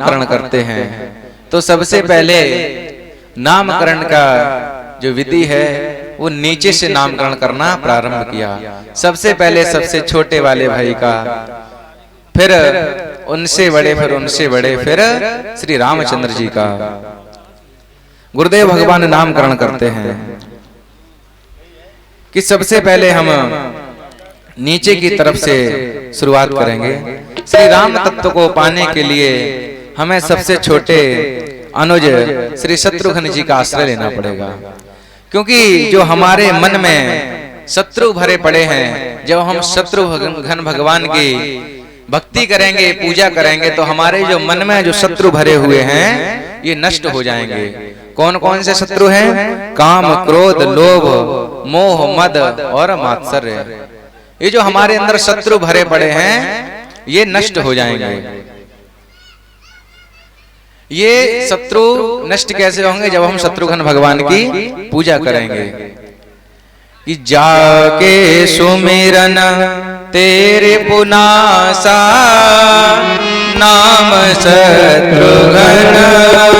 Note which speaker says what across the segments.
Speaker 1: नामकरण करते हैं तो सबसे पहले नामकरण का जो विधि है वो नीचे से नामकरण करना प्रारंभ किया। सबसे पहले सबसे छोटे वाले भाई का, फिर उनसे बड़े, फिर उनसे बड़े, फिर श्री रामचंद्र जी का गुरुदेव भगवान नामकरण करते हैं कि सबसे पहले हम नीचे की तरफ से शुरुआत करेंगे। श्री राम तत्व को पाने के लिए हमें सबसे छोटे अनुज श्री शत्रुघ्न जी का आश्रय लेना पड़ेगा, क्योंकि जो हमारे मन में शत्रु भरे पड़े हैं, जब हम शत्रुघ्न भगवान की भक्ति करेंगे, पूजा करेंगे, तो हमारे जो मन में जो शत्रु भरे हुए हैं ये नष्ट हो जाएंगे। कौन कौन से शत्रु हैं? काम, क्रोध, लोभ, मोह, मद और मात्सर्य। ये जो हमारे अंदर शत्रु भरे पड़े हैं ये नष्ट हो जाएंगे। ये शत्रु नष्ट कैसे होंगे? जब हम शत्रुघ्न भगवान की पूजा करेंगे कि जाके सुमिरन तेरे पुनासा नाम शत्रुघ्न नाम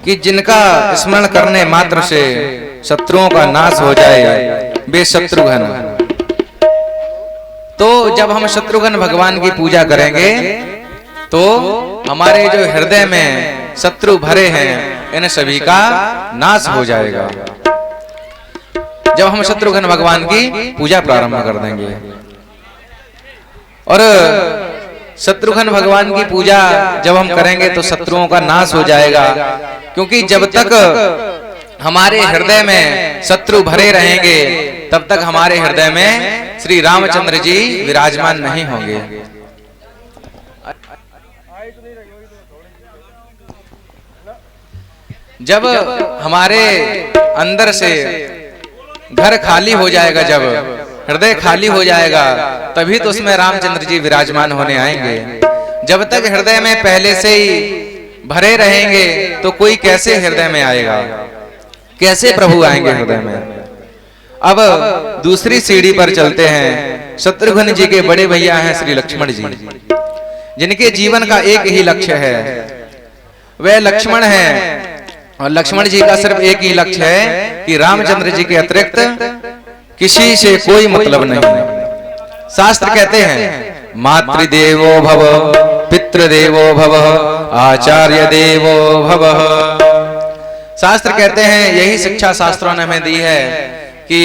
Speaker 1: कि जिनका स्मरण करने मात्र से शत्रुओं का नाश हो जाए वे शत्रुघ्न। तो जब हम शत्रुघ्न भगवान की पूजा करेंगे तो हमारे जो हृदय में शत्रु भरे हैं इन सभी का नाश हो जाएगा। जब हम शत्रुघ्न भगवान की पूजा प्रारंभ कर देंगे और शत्रुघ्न भगवान की पूजा जब हम करेंगे तो शत्रुओं का नाश हो जाएगा, क्योंकि जब तक हमारे हृदय में शत्रु भरे रहेंगे तब तक हमारे हृदय में श्री रामचंद्र जी विराजमान नहीं होंगे। जब हमारे अंदर से घर खाली हो जाएगा, जब हृदय खाली हो जाएगा, तभी तो उसमें रामचंद्र जी विराजमान होने आएंगे। जब तक हृदय में पहले से ही भरे रहेंगे तो कोई कैसे हृदय में आएगा, कैसे प्रभु आएंगे हृदय में। अब दूसरी सीढ़ी पर चलते हैं। शत्रुघ्न जी के बड़े भैया हैं श्री लक्ष्मण जी, जिनके जीवन का एक ही लक्ष्य है, वह लक्ष्मण हैं। और लक्ष्मण जी का सिर्फ एक ही लक्ष्य है कि रामचंद्र जी के अतिरिक्त किसी से कोई मतलब नहीं। शास्त्र कहते हैं मातृदेवो भव, पितृदेवो भव, आचार्य देवो भव। शास्त्र कहते हैं, यही शिक्षा शास्त्रों ने हमें दी है कि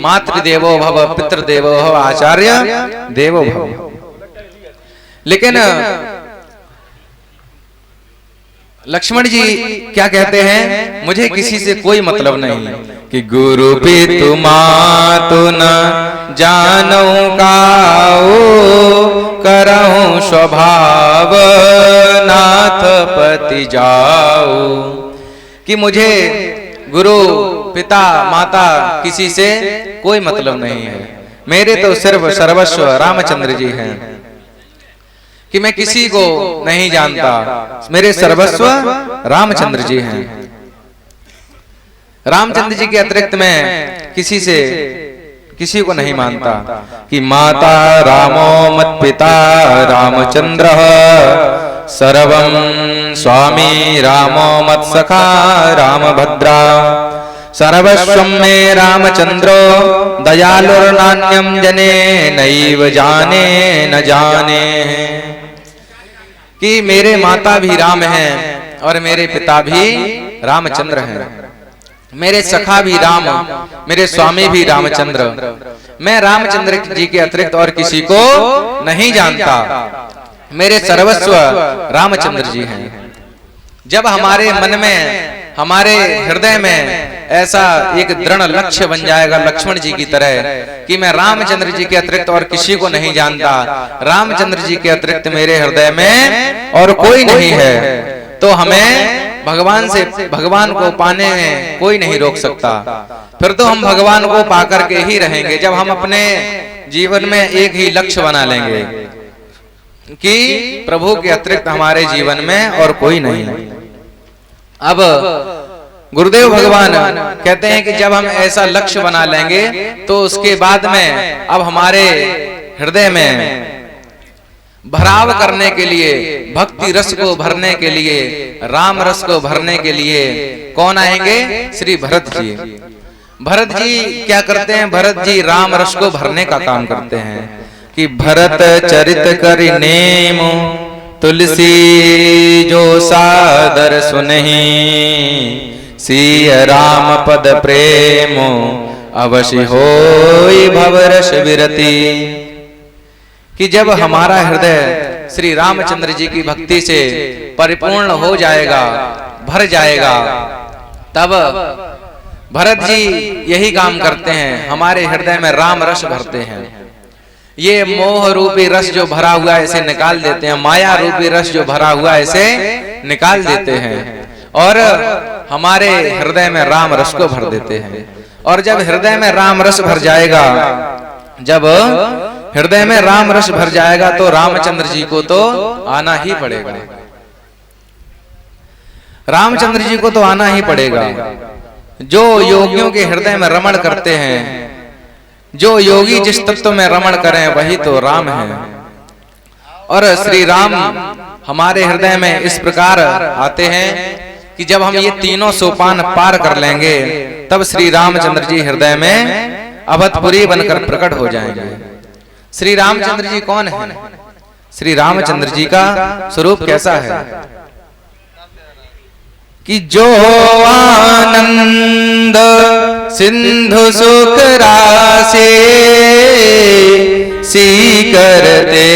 Speaker 1: मातृदेवो भव, पितृदेवो भव, आचार्य देवो भव। लेकिन लक्ष्मण जी क्या कहते हैं? मुझे किसी से कोई मतलब नहीं कि गुरु पितु मातु न जानऊ काऊ, करहूं स्वभाव नाथ पति जाऊ। कि मुझे गुरु पिता माता किसी से कोई मतलब नहीं है, मेरे तो सिर्फ सर्वस्व रामचंद्र जी हैं, कि मैं किसी को नहीं जानता, मेरे सर्वस्व रामचंद्र जी हैं। रामचंद्र जी के अतिरिक्त मैं किसी को नहीं मानता। कि माता रामो मत पिता रामचंद्र, सर्वं स्वामी रामो मत सखा रामभद्रा, सर्वस्वं मे रामचंद्रो दयालुर्नान्यं जने नैव जाने न जाने। कि मेरे माता भी राम हैं और मेरे पिता भी रामचंद्र हैं, मेरे सखा भी राम, मेरे स्वामी भी रामचंद्र। मैं रामचंद्र जी के अतिरिक्त और किसी को नहीं जानता, मेरे सर्वस्व रामचंद्र जी हैं। जब हमारे मन में हमारे हृदय में ऐसा एक दृढ़ लक्ष्य बन जाएगा लक्ष्मण जी की तरह कि मैं रामचंद्र जी के अतिरिक्त और किसी को नहीं जानता, रामचंद्र जी के अतिरिक्त मेरे हृदय में और कोई नहीं है, तो हमें भगवान को पाने में कोई नहीं रोक सकता। फिर तो हम भगवान को पाकर के ही रहेंगे जब हम अपने जीवन में एक ही लक्ष्य बना लेंगे कि प्रभु के अतिरिक्त हमारे जीवन में और कोई नहीं। अब गुरुदेव भगवान कहते हैं कि जब हम ऐसा लक्ष्य बना लेंगे तो उसके बाद में अब हमारे हृदय में भराव करने के लिए, भक्ति रस को भरने के लिए, राम रस को भरने के लिए कौन आएंगे? श्री भरत जी। भरत जी क्या करते हैं? भरत जी राम रस को भरने का काम करते हैं कि भरत चरित करि नेमु तुलसी जो सादर सुनहि, सिय राम पद प्रेमो अवश्य होई भवरस विरति। कि जब हमारा हृदय श्री रामचंद्र जी की भक्ति से परिपूर्ण हो जाएगा, भर जाएगा, तब भरत जी यही काम करते हैं, हमारे हृदय में राम रस भरते हैं। ये मोह रूपी रस जो भरा हुआ है इसे निकाल देते हैं, माया रूपी रस जो भरा हुआ है इसे निकाल देते हैं और हमारे हृदय में राम रस को भर देते हैं। और जब हृदय में राम रस भर जाएगा, जब हृदय में राम रस भर जाएगा तो रामचंद्र जी को तो आना ही पड़ेगा, रामचंद्र जी को तो आना ही पड़ेगा। जो योगियों के हृदय में रमण करते हैं, जो योगी जिस तत्व में रमण करें वही तो राम है। और श्री राम हमारे हृदय में इस प्रकार आते हैं कि जब हम ये तीनों सोपान पार कर लेंगे तब श्री रामचंद्र जी हृदय में अवधपुरी बनकर प्रकट हो जाएंगे। श्री रामचंद्र जी कौन है? श्री रामचंद्र जी का स्वरूप कैसा है कि जो आनंद सिंधु सुख राशि, सी करते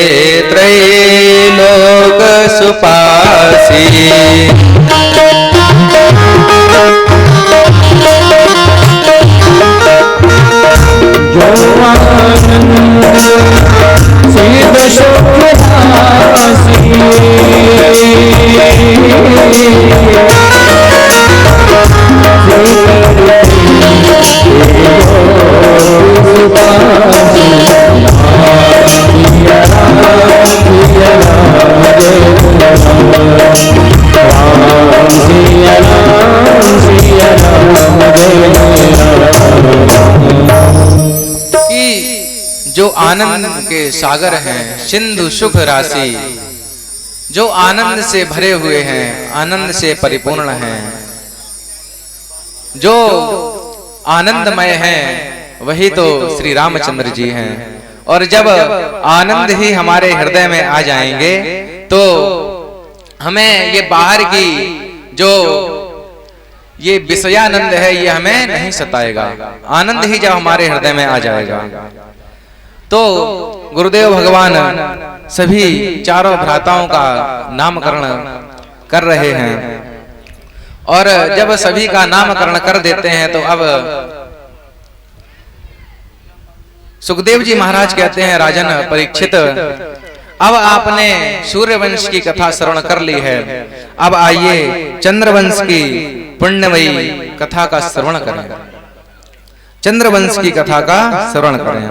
Speaker 1: त्रैलोक सुपासी। जो आनंद सिंधु सुख राशि, जो आनंद के सागर हैं, सिंधु सुख राशि, जो आनंद से भरे हुए हैं, आनंद से परिपूर्ण हैं, जो आनंदमय हैं, वही तो श्री रामचंद्र जी हैं। और जब आनंद ही हमारे हृदय में आ जाएंगे तो हमें ये बाहर की जो ये विषयानंद है ये हमें नहीं सताएगा। आनंद ही जब हमारे हृदय में आ जाएगा तो गुरुदेव भगवान सभी चारों भ्राताओं का नामकरण कर रहे हैं। और जब सभी का नामकरण कर देते हैं तो अब सुखदेव जी महाराज कहते हैं, राजन परीक्षित, अब आपने सूर्यवंश की कथा श्रवण कर ली है, अब आइए चंद्रवंश की पुण्यमयी कथा का श्रवण करें। चंद्रवंश की कथा का श्रवण करें।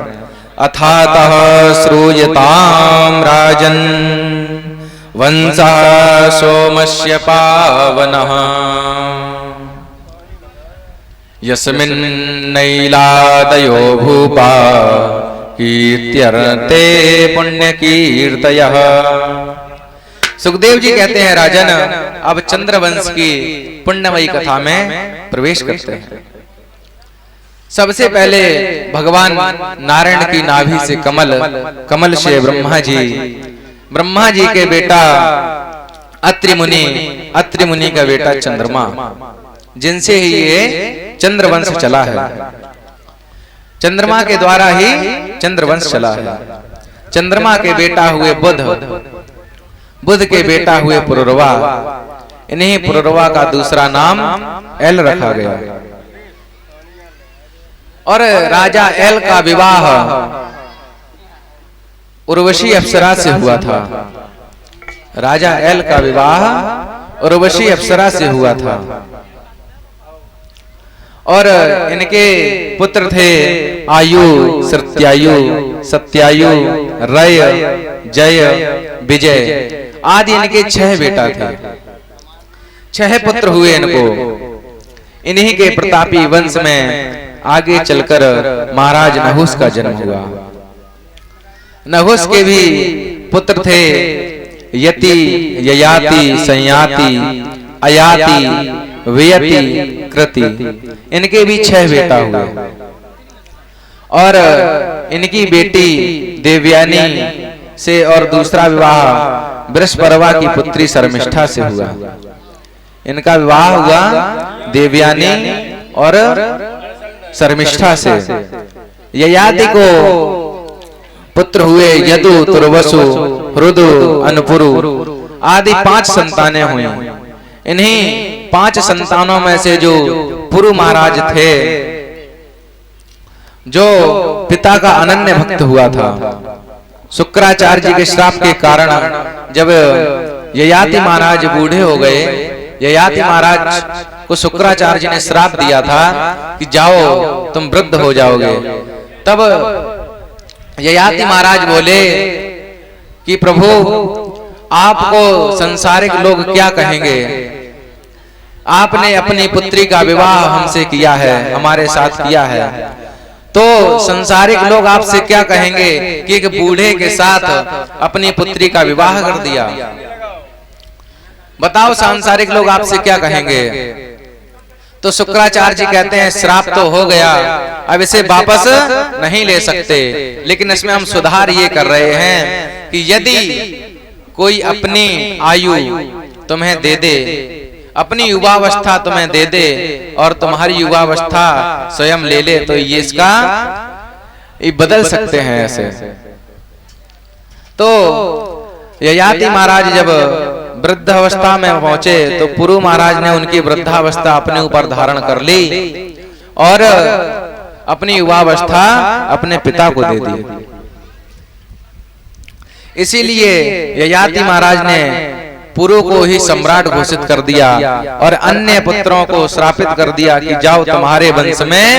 Speaker 1: अथातः श्रूयतां राजन् वंशः सोमस्य पावनः, यस्मिन्नैलादयो भूपा कीर्त्यर्थे पुण्य कीर्तयः। सुखदेव जी कहते हैं, राजन अब चंद्रवंश की पुण्यमयी कथा में प्रवेश करते हैं। सबसे पहले भगवान नारायण की नाभि से कमल, कमल से ब्रह्मा जी के बेटा अत्रि मुनि का बेटा चंद्रमा, जिनसे ही ये चंद्रवंश चला है। चंद्रमा के द्वारा ही चंद्रवंश चला है। चंद्रमा के बेटा हुए बुध, बुध के बेटा हुए पुरुरवा, इन्हीं पुरुरवा का दूसरा नाम एल रखा गया। और राजा एल का विवाह उर्वशी अप्सरा से हुआ था। राजा एल का विवाह उर्वशी अप्सरा से हुआ था। और इनके पुत्र थे आयु, सत्यायु, सत्यायु, रय, जय, विजय आदि इनके 6 बेटा थे। 6 पुत्र हुए इनको। इन्हीं के प्रतापी वंश में आगे चलकर महाराज नहुस का जन्म हुआ। नहुस के भी पुत्र थे यति, ययाति, संयाति, अयाति, वियति, कृति। इनके भी 6 बेटा हुए। और इनकी बेटी देवयानी से और दूसरा विवाह बृहस्परवा की पुत्री शर्मिष्ठा से हुआ। इनका विवाह हुआ देवयानी और शर्मिष्ठा से। ययाति को पुत्र हुए यदु, तुर्वसु, रुदु, अनुपुरु आदि 5 संतानें हुई। इन्हीं 5 संतानों में से जो पुरु महाराज थे, जो पिता का अनन्य भक्त हुआ था, शुक्राचार्य जी के श्राप के कारण जब ययाति महाराज बूढ़े हो गए, ययाति महाराज को शुक्राचार्य जी ने श्राप दिया था कि जाओ तुम वृद्ध हो जाओगे। तब ययाति महाराज बोले कि प्रभु आपको संसारिक लोग क्या कहेंगे, आपने अपनी पुत्री का विवाह हमसे किया है, हमारे साथ किया है, तो संसारिक लोग आपसे क्या कहेंगे कि एक बूढ़े के साथ अपनी पुत्री का विवाह कर दिया। बताओ सांसारिक लोग आपसे क्या कहेंगे। तो शुक्राचार्य जी कहते हैं श्राप तो हो गया, अब इसे वापस नहीं ले सकते, लेकिन इसमें हम सुधार ये कर रहे हैं कि यदि कोई अपनी आयु तुम्हें दे दे, अपनी युवावस्था तुम्हें दे दे और तुम्हारी युवावस्था स्वयं ले ले, तो ये इसका बदल सकते हैं ऐसे। तो ययाति महाराज जब वृद्ध अवस्था में पहुंचे तो पुरु महाराज ने उनकी वृद्धावस्था अपने ऊपर धारण कर ली और अपनी युवावस्था अपने पिता को दे दी। इसीलिए ययाति महाराज ने पुरु को ही सम्राट घोषित कर दिया और अन्य पुत्रों को श्रापित कर दिया कि जाओ तुम्हारे वंश में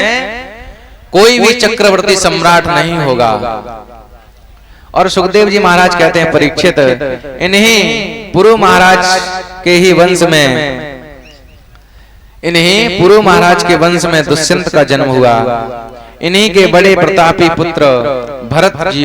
Speaker 1: कोई भी चक्रवर्ती सम्राट नहीं होगा। और सुखदेव जी महाराज कहते हैं परीक्षित, इन्हीं पुरु महाराज के ही वंश में, इन्हीं पुरु महाराज के वंश में दुष्यंत का जन्म हुआ। इन्हीं के बड़े प्रतापी पुत्र भरत जी